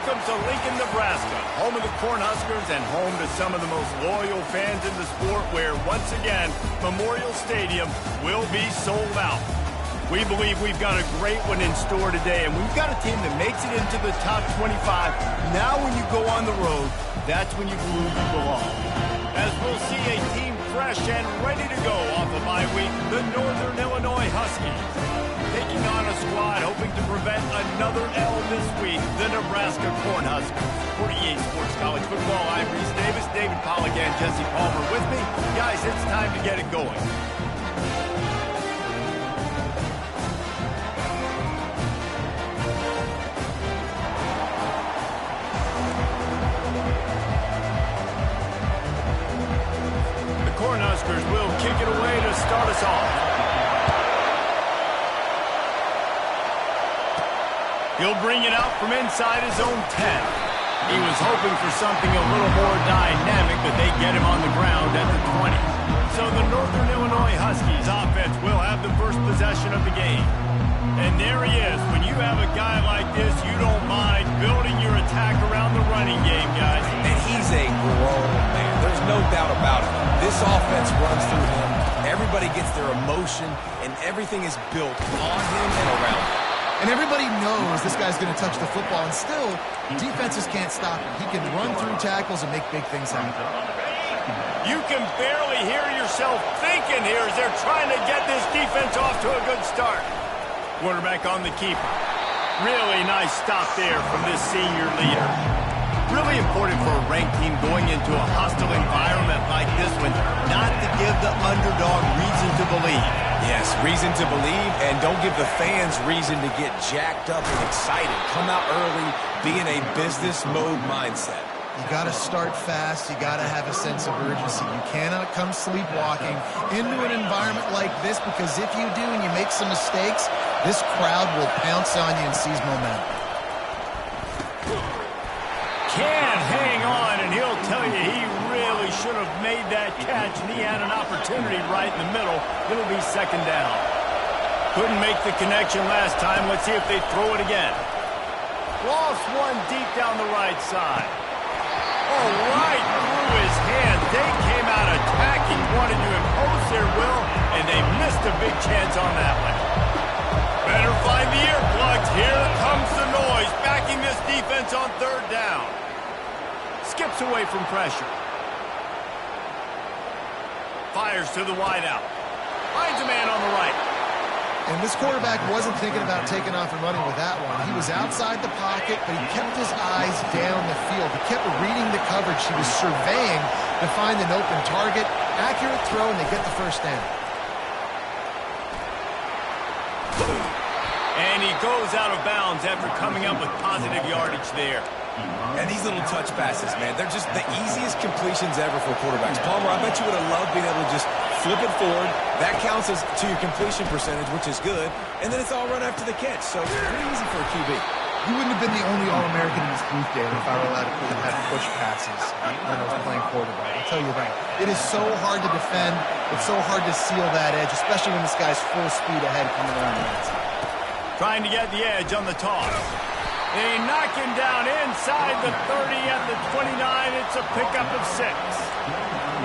Welcome to Lincoln, Nebraska, home of the Cornhuskers and home to some of the most loyal fans in the sport, where, once again, Memorial Stadium will be sold out. We believe we've got a great one in store today, and we've got a team that makes it into the top 25. Now when you go on the road, that's when you prove you belong. As we'll see a team fresh and ready to go off of bye week, the Northern Illinois Huskies. Taking on a squad hoping to prevent another L this week, the Nebraska Cornhuskers. For EA Sports College Football, I'm Reese Davis, David Pollack, and Jesse Palmer with me. Guys, it's time to get it going. The Cornhuskers will kick it away to start us off. He'll bring it out from inside his own 10. He was hoping for something a little more dynamic, but they get him on the ground at the 20. So the Northern Illinois Huskies offense will have the first possession of the game. And there he is. When you have a guy like this, you don't mind building your attack around the running game, guys. And he's a grown man. There's no doubt about it. This offense runs through him. Everybody gets their emotion, and everything is built on him and around him. And everybody knows this guy's going to touch the football, and still, defenses can't stop him. He can run through tackles and make big things happen. You can barely hear yourself thinking here as they're trying to get this defense off to a good start. Quarterback on the keeper. Really nice stop there from this senior leader. Really important for a ranked team going into a hostile environment like this one, not to give the underdog reason to believe. Yes, reason to believe, and don't give the fans reason to get jacked up and excited. Come out early, be in a business mode mindset. You got to start fast. You got to have a sense of urgency. You cannot come sleepwalking into an environment like this, because if you do and you make some mistakes, this crowd will pounce on you and seize momentum. Can hang on, and he'll tell you he really should have made that catch, and he had an opportunity right in the middle. It'll be second down. Couldn't make the connection last time. Let's see if they throw it again. Lost one deep down the right side. Oh, right through his hand. They came out attacking, wanted to impose their will, and they missed a big chance on that one. Better find the earplugs. Here comes the noise, backing this defense on third down. Skips away from pressure. Fires to the wideout. Finds a man on the right. And this quarterback wasn't thinking about taking off and running with that one. He was outside the pocket, but he kept his eyes down the field. He kept reading the coverage. He was surveying to find an open target. Accurate throw, and they get the first down. And he goes out of bounds after coming up with positive yardage there. And these little touch passes, man, they're just the easiest completions ever for quarterbacks. Palmer, I bet you would have loved being able to just flip it forward. That counts as to your completion percentage, which is good. And then it's all run after the catch, so it's pretty easy for a QB. You wouldn't have been the only All-American in this group, David, if I were allowed to have push passes when I was playing quarterback. I'll tell you that. It is so hard to defend. It's so hard to seal that edge, especially when this guy's full speed ahead coming around the outside. Trying to get the edge on the toss. They knock him down inside the 30 at the 29. It's a pickup of 6.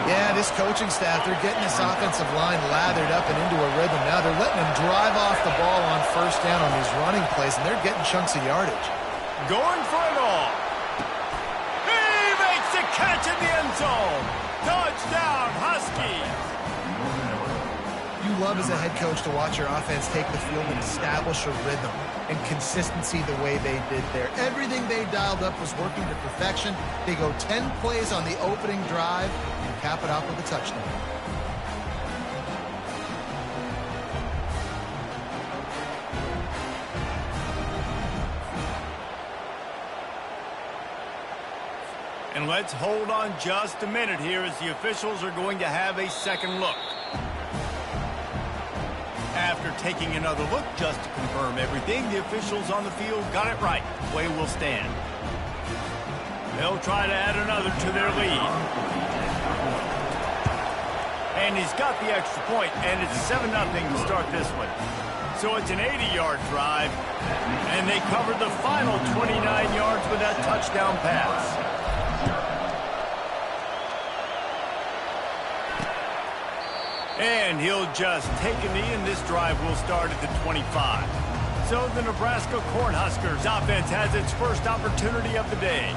Yeah, this coaching staff, they're getting this offensive line lathered up and into a rhythm. Now they're letting him drive off the ball on first down on these running plays, and they're getting chunks of yardage. Going for it all. He makes the catch in the end zone. Touchdown, Huskies. You love as a head coach to watch your offense take the field and establish a rhythm and consistency the way they did there. Everything they dialed up was working to perfection. They go 10 plays on the opening drive and cap it off with a touchdown. And let's hold on just a minute here as the officials are going to have a second look. After taking another look just to confirm everything, the officials on the field got it right. Play will stand. They'll try to add another to their lead. And he's got the extra point, and it's 7-0 to start this one. So it's an 80-yard drive, and they covered the final 29 yards with that touchdown pass. And he'll just take a knee, and this drive will start at the 25. So the Nebraska Cornhuskers offense has its first opportunity of the day.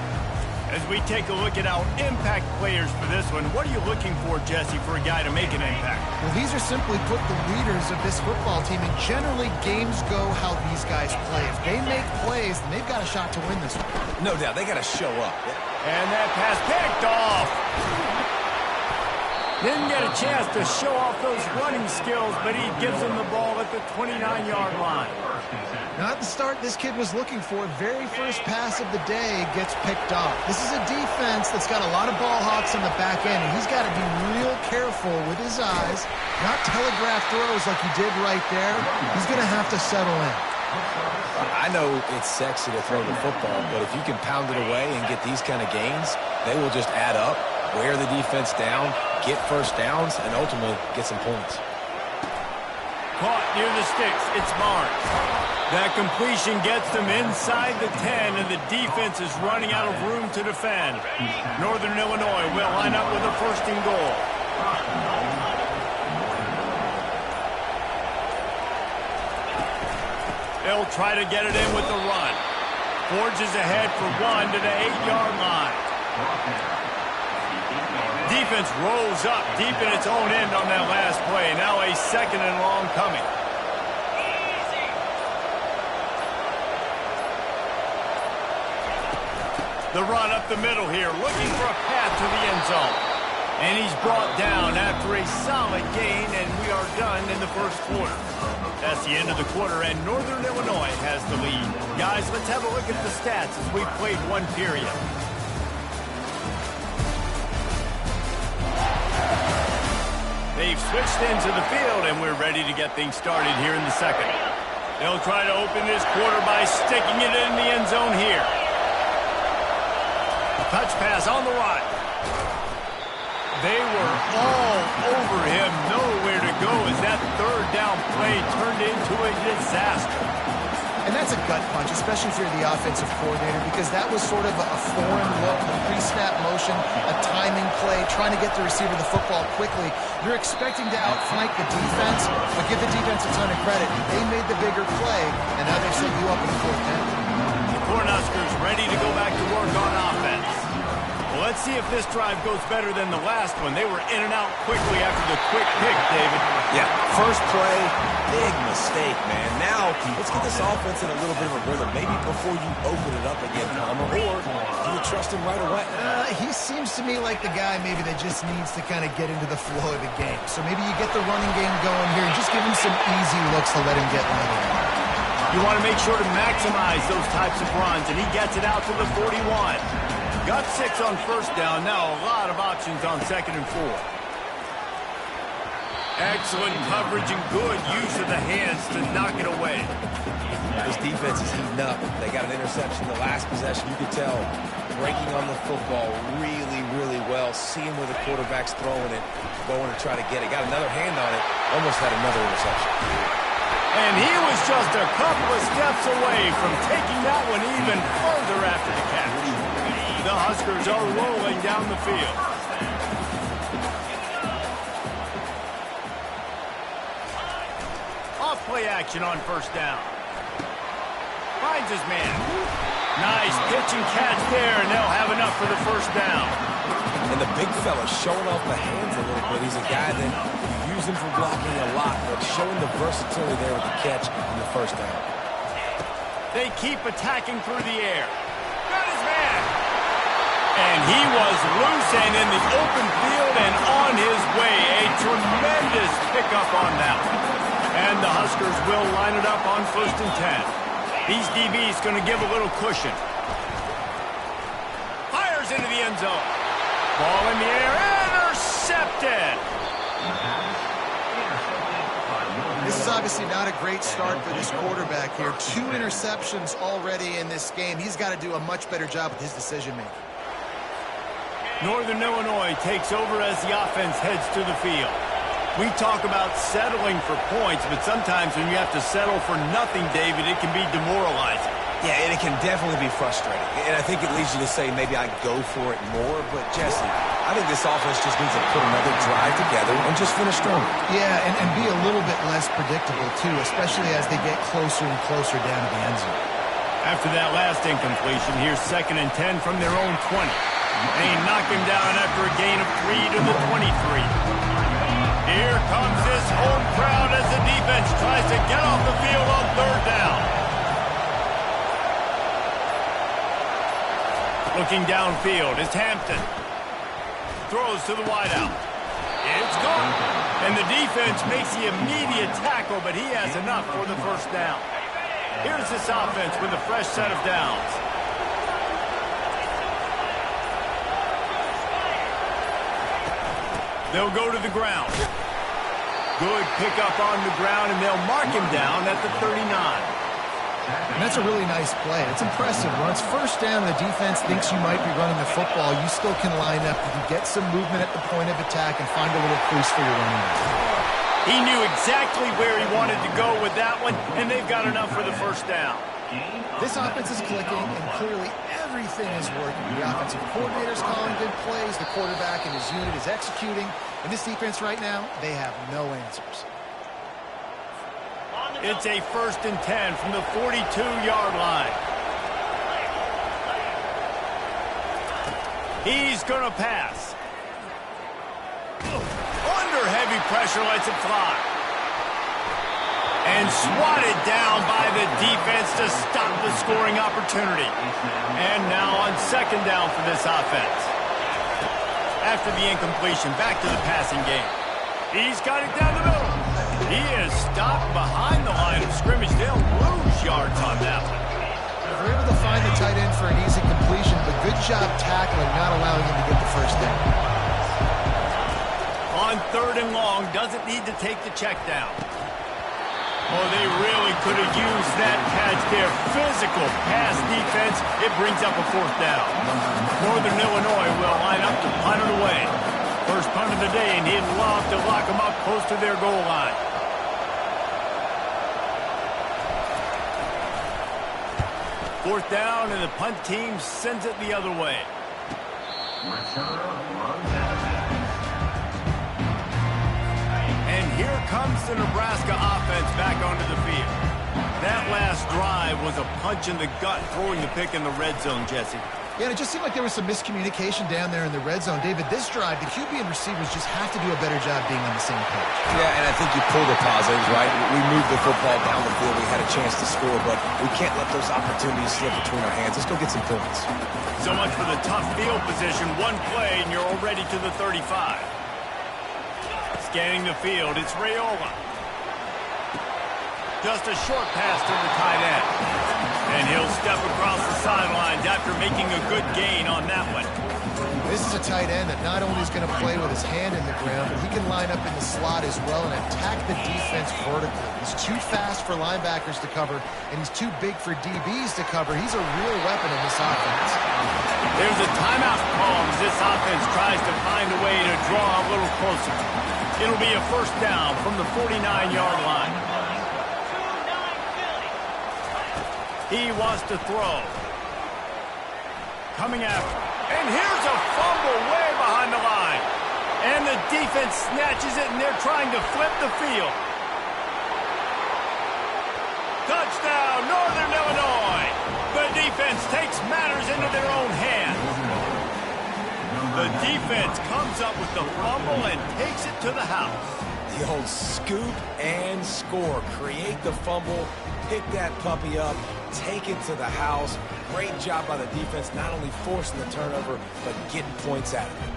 As we take a look at our impact players for this one, what are you looking for, Jesse, for a guy to make an impact? Well, these are simply put the leaders of this football team, and generally games go how these guys play. If they make plays, then they've got a shot to win this one. No doubt, they got to show up. And that pass picked off. Didn't get a chance to show off those running skills, but he gives him the ball at the 29-yard line. Not the start this kid was looking for. Very first pass of the day gets picked off. This is a defense that's got a lot of ball hawks on the back end, and he's got to be real careful with his eyes, not telegraph throws like he did right there. He's going to have to settle in. I know it's sexy to throw the football, but if you can pound it away and get these kind of gains, they will just add up, wear the defense down, get first downs, and ultimately get some points. Caught near the sticks. It's Barnes. That completion gets them inside the 10, and the defense is running out of room to defend. Northern Illinois will line up with a first and goal. They'll try to get it in with the run. Forges ahead for one to the 8-yard line. Defense rolls up deep in its own end on that last play. Now a second and long coming. The run up the middle here, looking for a path to the end zone. And he's brought down after a solid gain, and we are done in the first quarter. That's the end of the quarter, and Northern Illinois has the lead. Guys, let's have a look at the stats as we played one period. They've switched into the field, and we're ready to get things started here in the second. They'll try to open this quarter by sticking it in the end zone here. Touch pass on the right. They were all over him, nowhere to go as that third down play turned into a disaster. And that's a gut punch, especially if you're the offensive coordinator, because that was sort of a foreign look, a pre-snap motion, a timing play, trying to get the receiver the football quickly. You're expecting to outflank the defense, but give the defense a ton of credit. They made the bigger play, and now they set you up in the fourth down. The Cornhuskers ready to go back to work on offense. Well, let's see if this drive goes better than the last one. They were in and out quickly after the quick pick, David. Yeah, first play, big mistake, man. Now, let's get this offense in a little bit of a rhythm. Maybe before you open it up again, Palmer, or do you trust him right away? He seems to me like the guy maybe that just needs to kind of get into the flow of the game. So maybe you get the running game going here and just give him some easy looks to let him get level. You want to make sure to maximize those types of runs, and he gets it out to the 41. Got 6 on first down. Now a lot of options on second and 4. Excellent coverage and good use of the hands to knock it away. This defense is heating up. They got an interception the last possession. You could tell breaking on the football really, really well. Seeing where the quarterback's throwing it, going to try to get it. Got another hand on it. Almost had another interception. And he was just a couple of steps away from taking that one even further after the catch. The Huskers are rolling down the field. Off play action on first down. Finds his man. Nice pitch and catch there, and they'll have enough for the first down. And the big fella showing off the hands a little bit. He's a guy that you use him for blocking a lot, but showing the versatility there with the catch and the first down. They keep attacking through the air. Got his man. And he was loose and in the open field and on his way. A tremendous pickup on that one. And the Huskers will line it up on first and 10. These DBs going to give a little cushion. Fires into the end zone. Ball in the air. Intercepted. This is obviously not a great start for this quarterback here. 2 interceptions already in this game. He's got to do a much better job with his decision-making. Northern Illinois takes over as the offense heads to the field. We talk about settling for points, but sometimes when you have to settle for nothing, David, it can be demoralizing. Yeah, and it can definitely be frustrating. And I think it leads you to say maybe I go for it more. But, Jesse, I think this offense just needs to put another drive together and just finish strong. Yeah, and be a little bit less predictable, too, especially as they get closer and closer down to the end zone. After that last incompletion, here's 2nd and 10 from their own 20. They knock him down after a gain of 3 to the 23. Here comes this home crowd as the defense tries to get off the field on 3rd down. Looking downfield is Hampton. Throws to the wideout. It's gone. And the defense makes the immediate tackle, but he has enough for the 1st down. Here's this offense with a fresh set of downs. They'll go to the ground. Good pickup on the ground, and they'll mark him down at the 39. And that's a really nice play. It's impressive. When it's 1st down and the defense thinks you might be running the football, you still can line up. You can get some movement at the point of attack and find a little crease for your running back. He knew exactly where he wanted to go with that one, and they've got enough for the 1st down. This offense is clicking, and clearly everything is working. The offensive coordinator's calling good plays. The quarterback and his unit is executing. And this defense right now, they have no answers. It's a 1st and 10 from the 42-yard line. He's going to pass. Under heavy pressure, lets it fly. And swatted down by the defense to stop the scoring opportunity. And now on 2nd down for this offense. After the incompletion, back to the passing game. He's got it down the middle. He is stopped behind the line of scrimmage. They'll lose yards on that one. They're able to find the tight end for an easy completion, but good job tackling, not allowing him to get the 1st down. On 3rd and long, doesn't need to take the check down. Oh, they really could have used that catch there. Physical pass defense. It brings up a 4th down. Northern Illinois will line up to punt it away. First punt of the day, and he'd love to lock them up close to their goal line. Fourth down, and the punt team sends it the other way. And here comes the Nebraska offense back onto the field. That last drive was a punch in the gut, throwing the pick in the red zone, Jesse. Yeah, and it just seemed like there was some miscommunication down there in the red zone. David, this drive, the QB and receivers just have to do a better job being on the same page. Yeah, and I think you pull the positives, right? We moved the football down the field. We had a chance to score, but we can't let those opportunities slip between our hands. Let's go get some points. So much for the tough field position. One play, and you're already to the 35. Scanning the field, it's Raiola. Just a short pass to the tight end. And he'll step across the sidelines after making a good gain on that one. This is a tight end that not only is going to play with his hand in the ground, but he can line up in the slot as well and attack the defense vertically. He's too fast for linebackers to cover, and he's too big for DBs to cover. He's a real weapon in this offense. There's a timeout call as this offense tries to find a way to draw a little closer. It'll be a 1st down from the 49-yard line. He wants to throw. Coming after. And here's a fumble way behind the line. And the defense snatches it, and they're trying to flip the field. Touchdown, Northern Illinois. The defense takes matters into their own hands. The defense comes up with the fumble and takes it to the house. The old scoop and score. Create the fumble, pick that puppy up, take it to the house. Great job by the defense, not only forcing the turnover, but getting points out of it.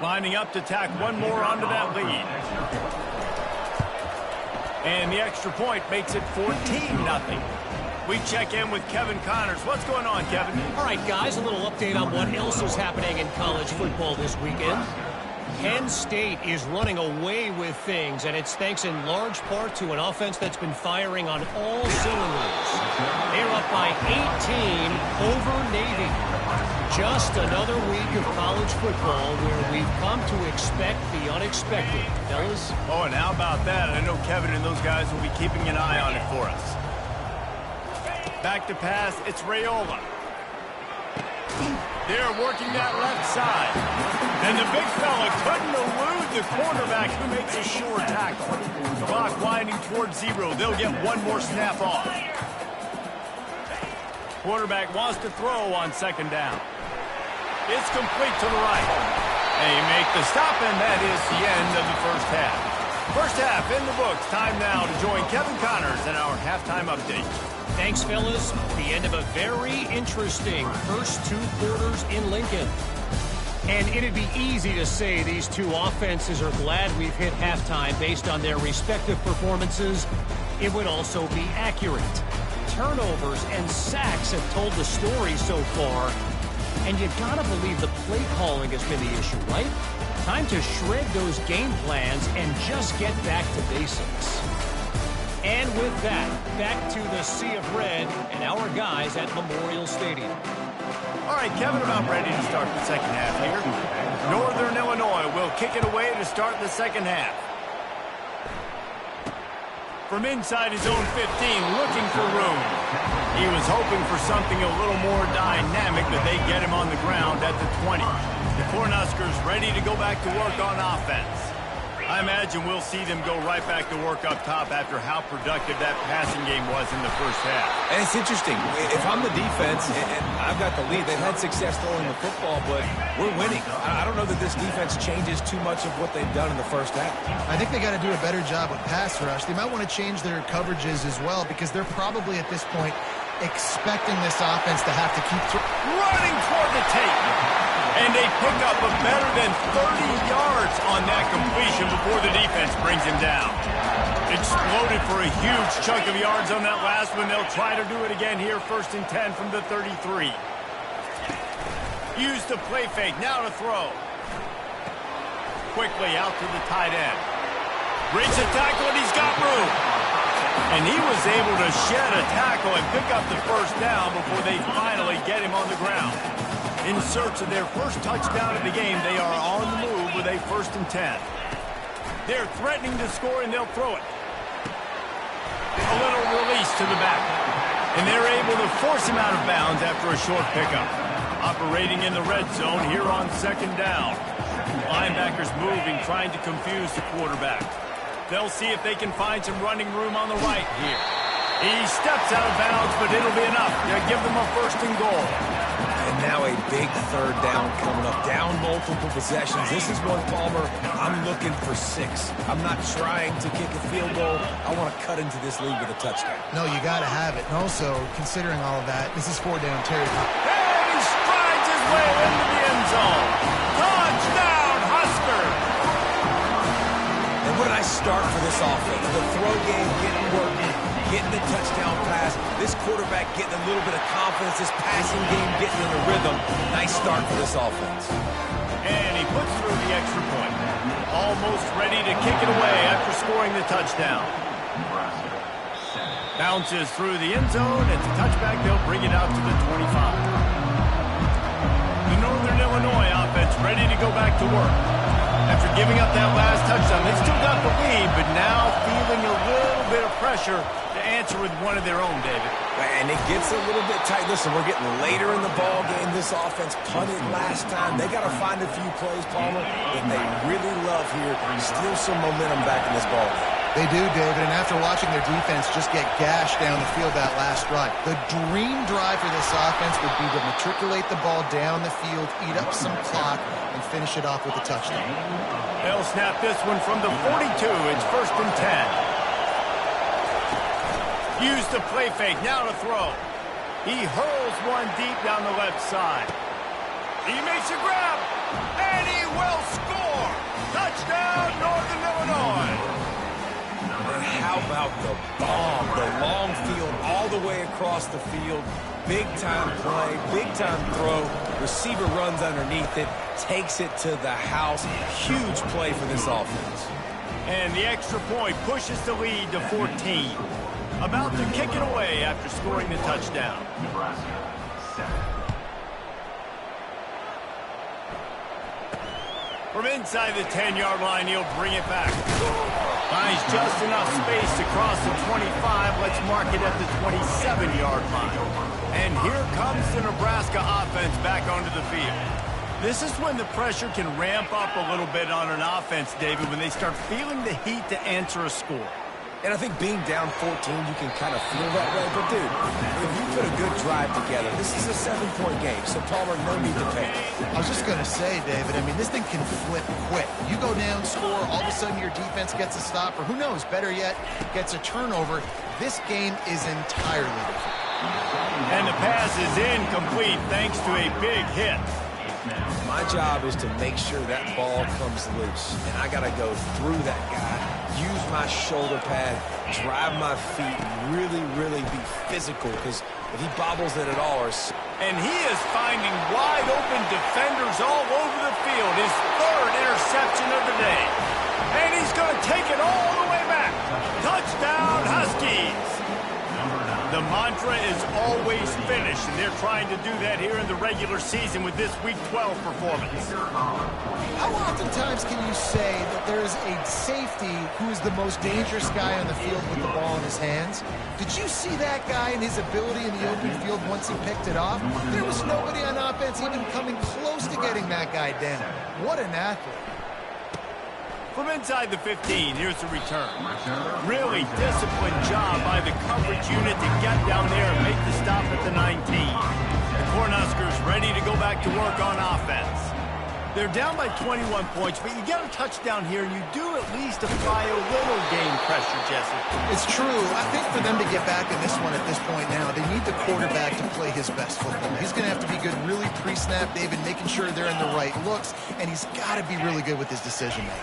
Lining up to tack one more onto that lead. And the extra point makes it 14-0. We check in with Kevin Connors. What's going on, Kevin? All right, guys, a little update on what else is happening in college football this weekend. Penn State is running away with things, and it's thanks in large part to an offense that's been firing on all cylinders. They're up by 18 over Navy. Just another week of college football where we've come to expect the unexpected, fellas. Oh, and how about that? I know Kevin and those guys will be keeping an eye on it for us. Back to pass, it's Raiola. They're working that left side. And the big fella couldn't elude the quarterback who makes a sure tackle. Clock winding towards 0. They'll get one more snap off. Quarterback wants to throw on second down. It's complete to the right. They make the stop, and that is the end of the first half. First half in the books. Time now to join Kevin Connors in our halftime update. Thanks, fellas. The end of a very interesting first 2 quarters in Lincoln. And it'd be easy to say these two offenses are glad we've hit halftime based on their respective performances. It would also be accurate. Turnovers and sacks have told the story so far. And you gotta believe the play calling has been the issue, right? Time to shred those game plans and just get back to basics. And with that, back to the sea of red and our guys at Memorial Stadium. All right, Kevin, about ready to start the second half here. Northern Illinois will kick it away to start the second half. From inside his own 15, looking for room. He was hoping for something a little more dynamic, but they get him on the ground at the 20. The Cornhuskers ready to go back to work on offense. I imagine we'll see them go right back to work up top after how productive that passing game was in the first half. And it's interesting. If I'm the defense and I've got the lead, they've had success throwing the football, but we're winning. I don't know that this defense changes too much of what they've done in the first half. I think they got to do a better job with pass rush. They might want to change their coverages as well because they're probably at this point expecting this offense to have to keep running toward the tape. And they pick up a better than 30 yards on that completion before the defense brings him down. Exploded for a huge chunk of yards on that last one. They'll try to do it again here, 1st and 10 from the 33. Use the play fake, now to throw. Quickly out to the tight end. Breaks a tackle, and he's got room. And he was able to shed a tackle and pick up the first down before they finally get him on the ground. In search of their first touchdown of the game, they are on the move with a 1st and 10. They're threatening to score, and they'll throw it. A little release to the back. And they're able to force him out of bounds after a short pickup. Operating in the red zone here on 2nd down. Linebackers moving, trying to confuse the quarterback. They'll see if they can find some running room on the right here. He steps out of bounds, but it'll be enough to give them a 1st and goal. And now a big 3rd down coming up. Down multiple possessions. This is one, Palmer, I'm looking for 6. I'm not trying to kick a field goal. I want to cut into this lead with a touchdown. No, you got to have it. And also, considering all of that, this is 4-down territory. And he strides his way into the end zone. Touchdown, Husker! And what did I start for this offense? The throw game getting working, getting the touchdown pass. This quarterback getting a little bit of confidence. This passing game getting in the rhythm. Nice start for this offense. And he puts through the extra point. Almost ready to kick it away after scoring the touchdown. Bounces through the end zone. It's a touchback. They'll bring it out to the 25. The Northern Illinois offense ready to go back to work. After giving up that last touchdown, they still got the lead, but now feeling a little bit of pressure to answer with one of their own, David. And it gets a little bit tight. Listen, we're getting later in the ball game. This offense punted last time. They got to find a few plays, Palmer, that they really love here. Steal some momentum back in this ball game. They do, David, and after watching their defense just get gashed down the field that last drive, the dream drive for this offense would be to matriculate the ball down the field, eat up some clock, and finish it off with a touchdown. They'll snap this one from the 42. It's 1st and 10. Use the play fake, now to throw. He hurls one deep down the left side. He makes a grab, and he will score. Touchdown, Northern Illinois. And how about the bomb? The long field all the way across the field. Big-time play, big-time throw. Receiver runs underneath it, takes it to the house. Huge play for this offense. And the extra point pushes the lead to 14. About to kick it away after scoring the touchdown. Nebraska, 7. From inside the 10-yard line, he'll bring it back. Finds just enough space to cross the 25. Let's mark it at the 27-yard line. And here comes the Nebraska offense back onto the field. This is when the pressure can ramp up a little bit on an offense, David, when they start feeling the heat to answer a score. And I think being down 14, you can kind of feel that way. But, dude, if you put a good drive together, this is a 7-point game, so Palmer, no need to panic. I was just going to say, David, I mean, this thing can flip quick. You go down, score, all of a sudden your defense gets a stop, or who knows, better yet, gets a turnover. This game is entirely different. And the pass is incomplete thanks to a big hit. My job is to make sure that ball comes loose. And I got to go through that guy, use my shoulder pad, drive my feet, really, really be physical. Because if he bobbles it at all, and he is finding wide open defenders all over the field. His 3rd interception of the day. And he's going to take it all the way back. Touchdown, Huskies. The mantra is always finish, and they're trying to do that here in the regular season with this Week 12 performance. How oftentimes can you say that there's a safety who is the most dangerous guy on the field with the ball in his hands? Did you see that guy and his ability in the open field once he picked it off? There was nobody on offense even coming close to getting that guy down. What an athlete. From inside the 15, here's the return. Really disciplined job by the coverage unit to get down there and make the stop at the 19. The Cornhuskers ready to go back to work on offense. They're down by 21 points, but you get a touchdown here, and you do at least apply a little game pressure, Jesse. It's true. I think for them to get back in this one at this point now, they need the quarterback to play his best football. He's going to have to be good really pre-snap, David, making sure they're in the right looks, and he's got to be really good with his decision-making.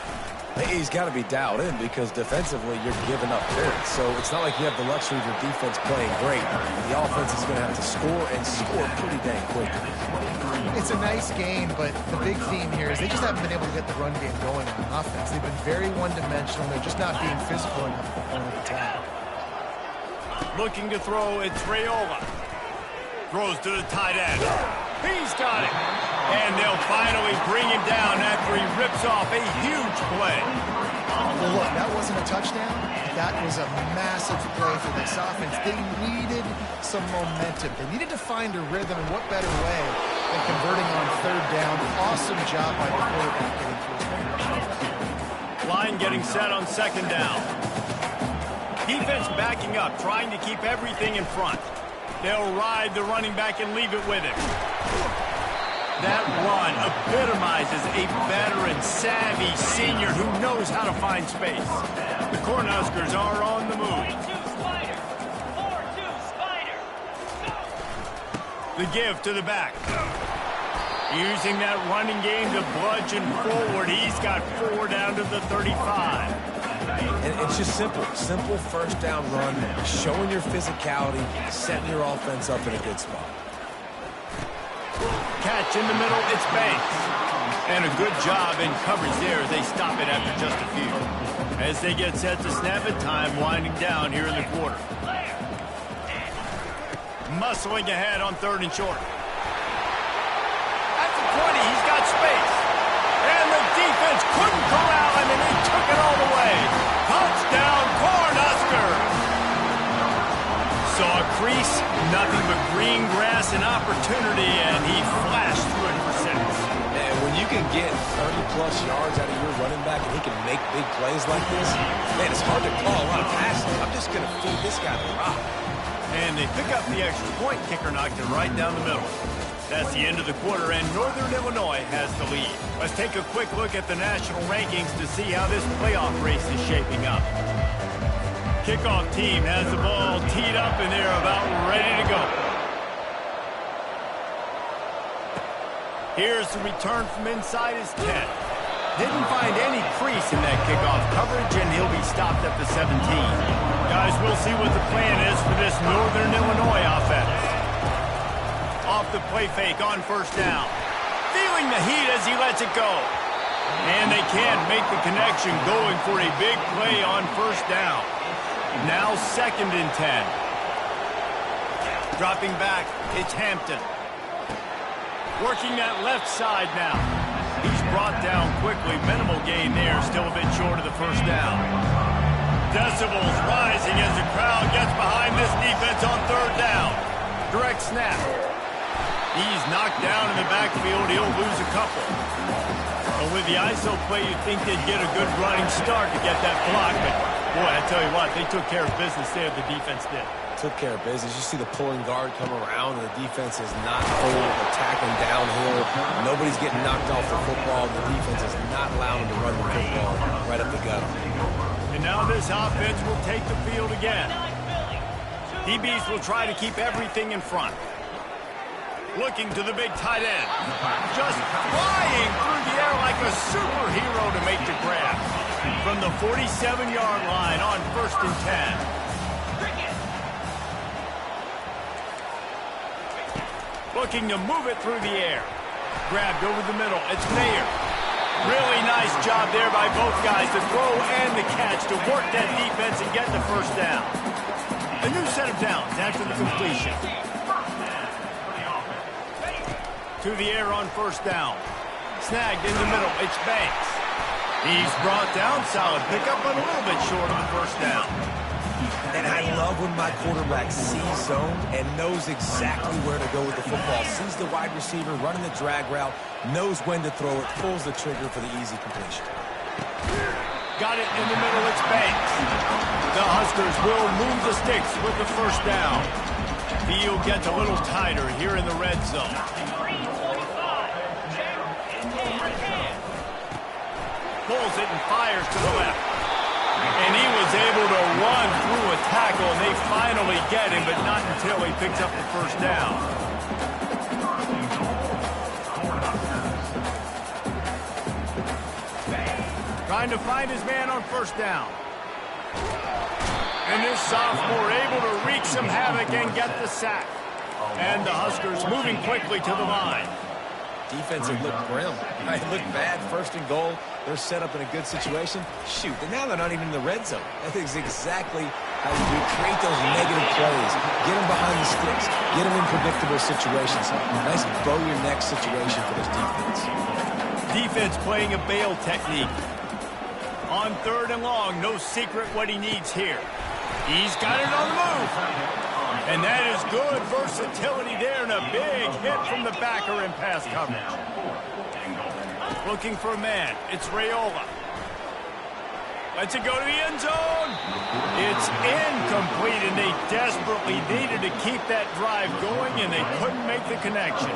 He's got to be dialed in because defensively you're giving up points. So it's not like you have the luxury of your defense playing great. The offense is going to have to score and score pretty dang quick. It's a nice game, but the big theme here is they just haven't been able to get the run game going on offense. They've been very one-dimensional. They're just not being physical enough at the point of attack. Looking to throw, it's Raiola. Throws to the tight end. He's got it. And they'll finally bring him down after he rips off a huge play. Well, look, that wasn't a touchdown. That was a massive play for this offense. They needed some momentum. They needed to find a rhythm, and what better way than converting on 3rd down. Awesome job by the quarterback getting to his finish. Line getting set on 2nd down. Defense backing up, trying to keep everything in front. They'll ride the running back and leave it with him. That run epitomizes a veteran, savvy senior who knows how to find space. The Cornhuskers are on the move. 4-2 Spider. The give to the back. Using that running game to bludgeon forward. He's got 4 down to the 35. And it's just simple. Simple 1st down run, showing your physicality, setting your offense up in a good spot. Catch in the middle, it's Banks. And a good job in coverage there as they stop it after just a few. As they get set to snap it, time winding down here in the quarter. Muscling ahead on 3rd and short. At the 20, he's got space. And the defense couldn't corral him, and he took it all the way. Touchdown, Cornhuskers! Saw a crease, nothing but green grass and opportunity, and he flashed through it for 6. And when you can get 30-plus yards out of your running back and he can make big plays like this, man, it's hard to call a lot of passes. I'm just going to feed this guy the rock. And they pick up the extra point. Kicker knocked it right down the middle. That's the end of the quarter, and Northern Illinois has the lead. Let's take a quick look at the national rankings to see how this playoff race is shaping up. Kickoff team has the ball teed up, and they're about ready to go. Here's the return from inside his 10. Didn't find any crease in that kickoff coverage, and he'll be stopped at the 17. Guys, we'll see what the plan is for this Northern Illinois offense. Off the play fake on first down. Feeling the heat as he lets it go. And they can't make the connection, going for a big play on first down. Now 2nd and 10. Dropping back, it's Hampton. Working that left side now. He's brought down quickly. Minimal gain there, still a bit short of the first down. Decibels rising as the crowd gets behind this defense on 3rd down. Direct snap. He's knocked down in the backfield. He'll lose a couple. But with the ISO play, you'd think they'd get a good running start to get that block. But, boy, I tell you what, they took care of business there, the defense did. Took care of business. You see the pulling guard come around, and the defense is not forward, attacking downhill. Nobody's getting knocked off the football. The defense is not allowing them to run the football right up the gut. And now this offense will take the field again. DBs will try to keep everything in front. Looking to the big tight end. Just flying through the air like a superhero to make the grab. From the 47-yard line on 1st and 10. Looking to move it through the air. Grabbed over the middle. It's Mayer. Really nice job there by both guys to throw and the catch to work that defense and get the first down. A new set of downs after the completion. To the air on first down. Snagged in the middle. It's Banks. He's brought down. Solid pickup, but a little bit short on the first down. And I love when my quarterback sees zone and knows exactly where to go with the football. Sees the wide receiver running the drag route, knows when to throw it, pulls the trigger for the easy completion. Got it in the middle. It's Banks. The Huskers will move the sticks with the first down. Field gets a little tighter here in the red zone. Pulls it and fires to the left. And he was able to run through a tackle, and they finally get him, but not until he picks up the first down. Trying to find his man on first down. And this sophomore able to wreak some havoc and get the sack. And the Huskers moving quickly to the line. Defense had looked grim. It looked bad. 1st and goal. They're set up in a good situation. Shoot, and now they're not even in the red zone. That is exactly how you do. Create those negative plays. Get them behind the sticks. Get them in predictable situations. Nice bow-your-neck situation for this defense. Defense playing a bail technique. On 3rd and long, no secret what he needs here. He's got it on the move. And that is good versatility there, and a big hit from the backer in pass coverage. Looking for a man. It's Raiola. Lets it go to the end zone. It's incomplete, and they desperately needed to keep that drive going, and they couldn't make the connection.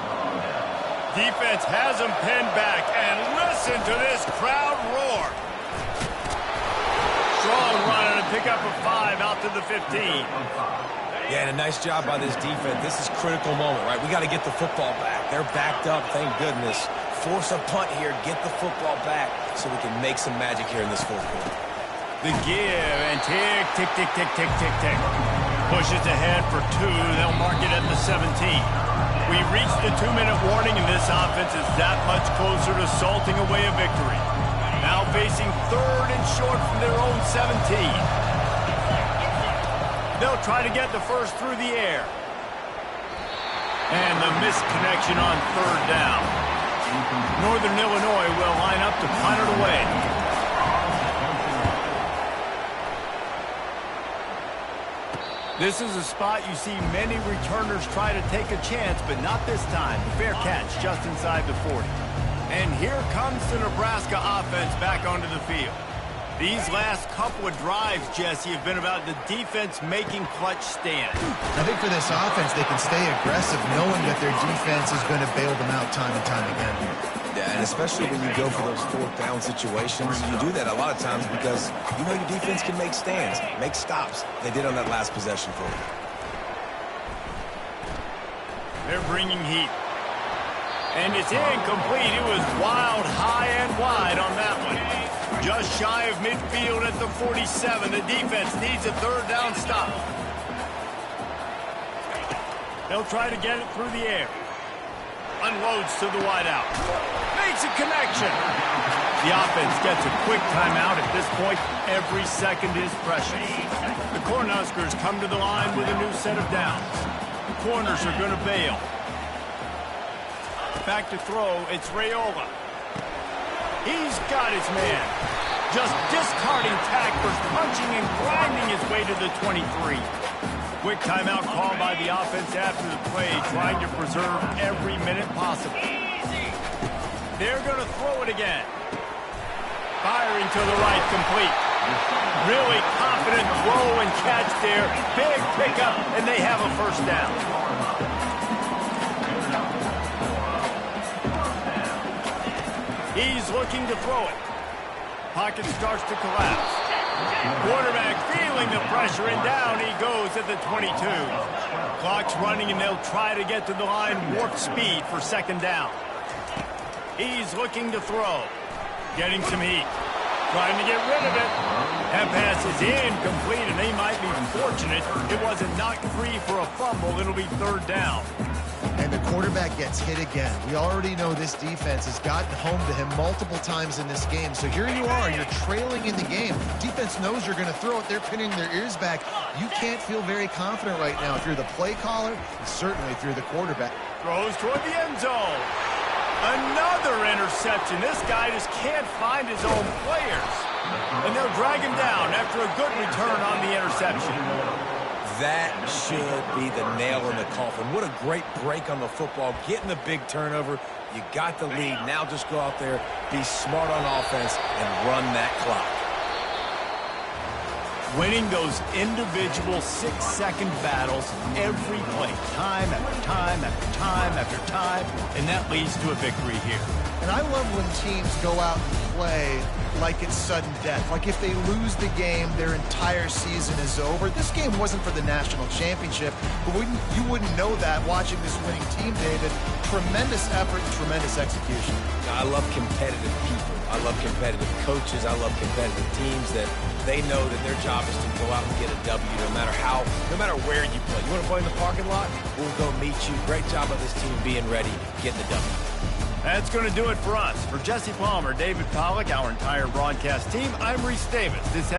Defense has them pinned back, and listen to this crowd roar. Strong run and a pickup of 5 out to the 15. Yeah, and a nice job by this defense. This is a critical moment, right? We got to get the football back. They're backed up, thank goodness. Force a punt here, get the football back so we can make some magic here in this 4th quarter. The give and tick, tick, tick, tick, tick, tick, tick. Pushes ahead for 2. They'll mark it at the 17. We've reached the 2-minute warning, and this offense is that much closer to salting away a victory. Now facing 3rd and short from their own 17. They'll try to get the first through the air. And the missed connection on 3rd down. Northern Illinois will line up to punt it away. This is a spot you see many returners try to take a chance, but not this time. Fair catch just inside the 40. And here comes the Nebraska offense back onto the field. These last couple of drives, Jesse, have been about the defense making clutch stands. I think for this offense, they can stay aggressive knowing that their defense is going to bail them out time and time again. Yeah, and especially when you go for those 4th down situations, you do that a lot of times because you know your defense can make stands, make stops. They did on that last possession for you. They're bringing heat. And it's incomplete. It was wild, high and wide on that one. Just shy of midfield at the 47. The defense needs a third down stop. They'll try to get it through the air. Unloads to the wideout. Makes a connection. The offense gets a quick timeout at this point. Every second is precious. The Cornhuskers come to the line with a new set of downs. Corners are going to bail. Back to throw, it's Raiola. He's got his man. Just discarding tacklers, punching and grinding his way to the 23. Quick timeout call by the offense after the play, trying to preserve every minute possible. They're going to throw it again. Firing to the right, complete. Really confident throw and catch there. Big pickup, and they have a first down. He's looking to throw it. Pocket starts to collapse. Quarterback feeling the pressure, and down he goes at the 22. Clock's running, and they'll try to get to the line warp speed for second down. He's looking to throw. Getting some heat. Trying to get rid of it. That pass is incomplete, and they might be fortunate it wasn't knocked free for a fumble. It'll be third down. And the quarterback gets hit again. We already know this defense has gotten home to him multiple times in this game. So here you are, you're trailing in the game. Defense knows you're going to throw it. They're pinning their ears back. You can't feel very confident right now if you're the play caller, and certainly if you're the quarterback. Throws toward the end zone. Another interception. This guy just can't find his own players. And they'll drag him down after a good return on the interception. That should be the nail in the coffin. What a great break on the football. Getting the big turnover. You got the lead. Now just go out there, be smart on offense, and run that clock. Winning those individual 6-second battles every play, time after time after time after time, and that leads to a victory here. And I love when teams go out and play like it's sudden death. Like if they lose the game, their entire season is over. This game wasn't for the national championship, but you wouldn't know that watching this winning team, David. Tremendous effort and tremendous execution. I love competitive people. I love competitive coaches. I love competitive teams that they know that their job is to go out and get a W no matter where you play. You want to play in the parking lot? We'll go meet you. Great job of this team being ready, getting the W. That's going to do it for us. For Jesse Palmer, David Pollack, our entire broadcast team, I'm Reese Davis. This